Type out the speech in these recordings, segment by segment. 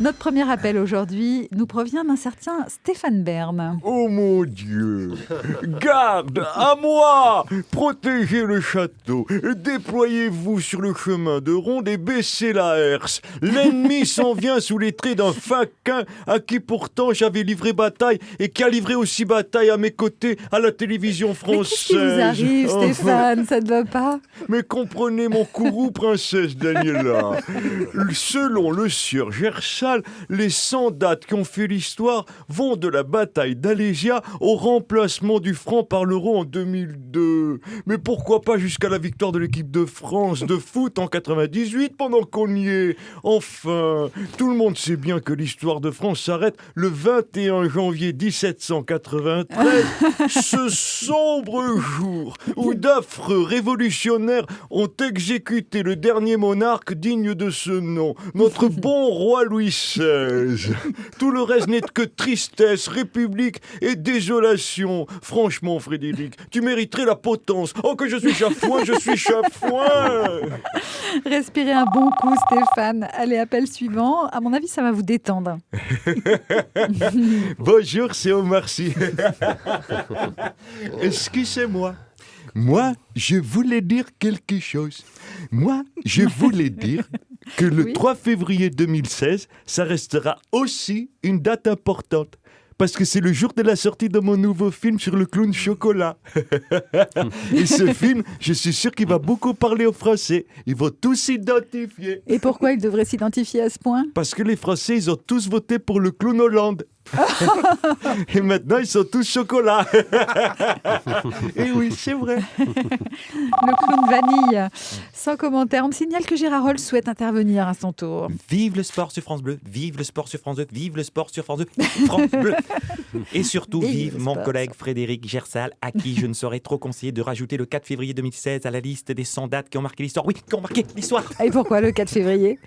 Notre premier appel aujourd'hui nous provient d'un certain Stéphane Bern. Oh mon Dieu! Garde, à moi! Protégez le château, déployez-vous sur le chemin de ronde et baissez la herse. L'ennemi s'en vient sous les traits d'un faquin à qui pourtant j'avais livré bataille et qui a livré aussi bataille à mes côtés à la télévision Mais française. qu'est-ce qui vous arrive, Stéphane? Ça ne va pas? Mais comprenez mon courroux, princesse Daniela. Selon le sieur Gersal, les 100 dates qui ont fait l'histoire vont de la bataille d'Alésia au remplacement du franc par l'euro en 2002. Mais pourquoi pas jusqu'à la victoire de l'équipe de France de foot en 98 pendant qu'on y est? Enfin, tout le monde sait bien que l'histoire de France s'arrête le 21 janvier 1793, ce sombre jour où d'affreux révolutionnaires ont exécuté le dernier monarque digne de ce nom, notre bon roi Louis XVI. Tout le reste n'est que tristesse, république et désolation. Franchement, Frédéric, tu mériterais la potence. Oh, que je suis chafouin, je suis chafouin. Respirez un bon coup, Stéphane. Allez, appel suivant. À mon avis, ça va vous détendre. Bonjour, c'est Omar Sy. Excusez-moi. Moi, je voulais dire quelque chose. Moi, je voulais dire que le 3 février 2016, ça restera aussi une date importante. Parce que c'est le jour de la sortie de mon nouveau film sur le clown chocolat. Et ce film, je suis sûr qu'il va beaucoup parler aux Français. Ils vont tous s'identifier. Et pourquoi il devrait s'identifier à ce point? Parce que les Français, ils ont tous voté pour le clown Hollande. Et maintenant, ils sont tous chocolat. Et oui, c'est vrai. Le clown vanille. Sans commentaire. On me signale que Gérard Rolls souhaite intervenir à son tour. Vive le sport sur France Bleu, vive le sport sur France 2, vive le sport sur France 2, France Bleu. Et surtout, vive mon collègue Frédéric Gersal, à qui je ne saurais trop conseiller de rajouter le 4 février 2016 à la liste des 100 dates qui ont marqué l'histoire. Oui, qui ont marqué l'histoire. Et pourquoi le 4 février?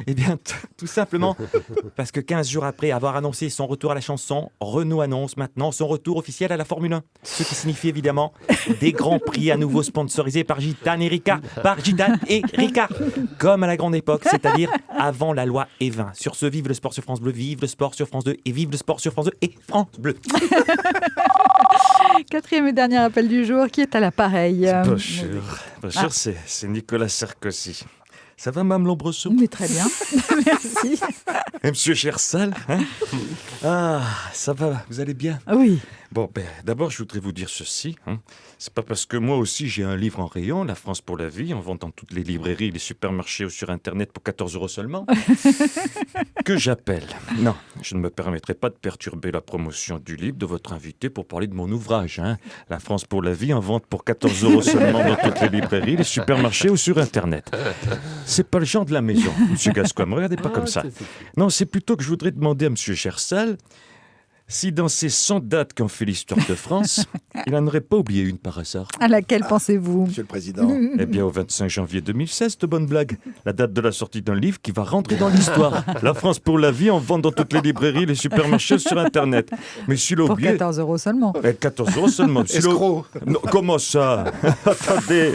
Eh bien, tout simplement parce que 15 jours après avoir annoncé son retour à la chanson, Renault annonce maintenant son retour officiel à la Formule 1. Ce qui signifie évidemment des grands prix à nouveau sponsorisés par Gitane et Ricard. Par Gitane et Ricard. Comme à la grande époque, c'est-à-dire avant la loi E20. Sur ce, vive le sport sur France Bleu, vive le sport sur France 2 et vive le sport sur France 2 et France Bleu. Quatrième et dernier appel du jour, qui est à l'appareil. Bonjour, c'est Nicolas Sarkozy. Ça va, Mme Lombroso? Mais très bien, merci. Et Monsieur Gersal, hein? Ah, ça va, vous allez bien? Oui. Bon, d'abord, je voudrais vous dire ceci. C'est pas parce que moi aussi j'ai un livre en rayon, La France pour la vie, en vente dans toutes les librairies, les supermarchés ou sur Internet pour 14 € seulement, que j'appelle. Non, je ne me permettrai pas de perturber la promotion du livre de votre invité pour parler de mon ouvrage. La France pour la vie, en vente pour 14 € seulement dans toutes les librairies, les supermarchés ou sur Internet. C'est pas le genre de la maison, Monsieur Gascoigne, ne me regardez pas comme ça. Non, c'est plutôt que je voudrais demander à Monsieur Gersal si dans ces 100 dates qui ont fait l'histoire de France, il n'en aurait pas oublié une par hasard. À laquelle pensez-vous? Monsieur le Président. Eh bien, au 25 janvier 2016, de bonne blague. La date de la sortie d'un livre qui va rentrer dans l'histoire. La France pour la vie, en vente dans toutes les librairies, les supermarchés, sur Internet. Mais s'il a Pour oublié... 14 € seulement. 14 € seulement. Escroc. Non, comment ça? Attendez.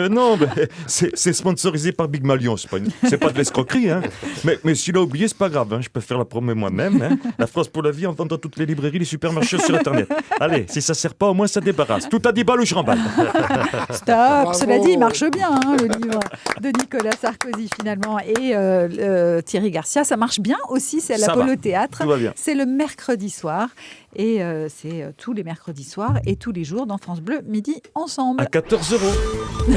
Non, mais c'est sponsorisé par Big Malion. C'est pas de l'escroquerie. Mais s'il a oublié, c'est pas grave. Je peux faire la promo moi-même. La France pour la vie, en vente dans toutes les librairies, les supermarchés, sur Internet. Allez, si ça sert pas, au moins ça débarrasse. Tout à 10 balles ou je remballe. Stop. Cela dit, il marche bien, le livre de Nicolas Sarkozy, finalement. Et Thierry Garcia, ça marche bien aussi. C'est à l'Apollo Théâtre. Tout va bien. C'est le mercredi soir. Et c'est tous les mercredis soirs et tous les jours dans France Bleu, midi ensemble. À 14 €.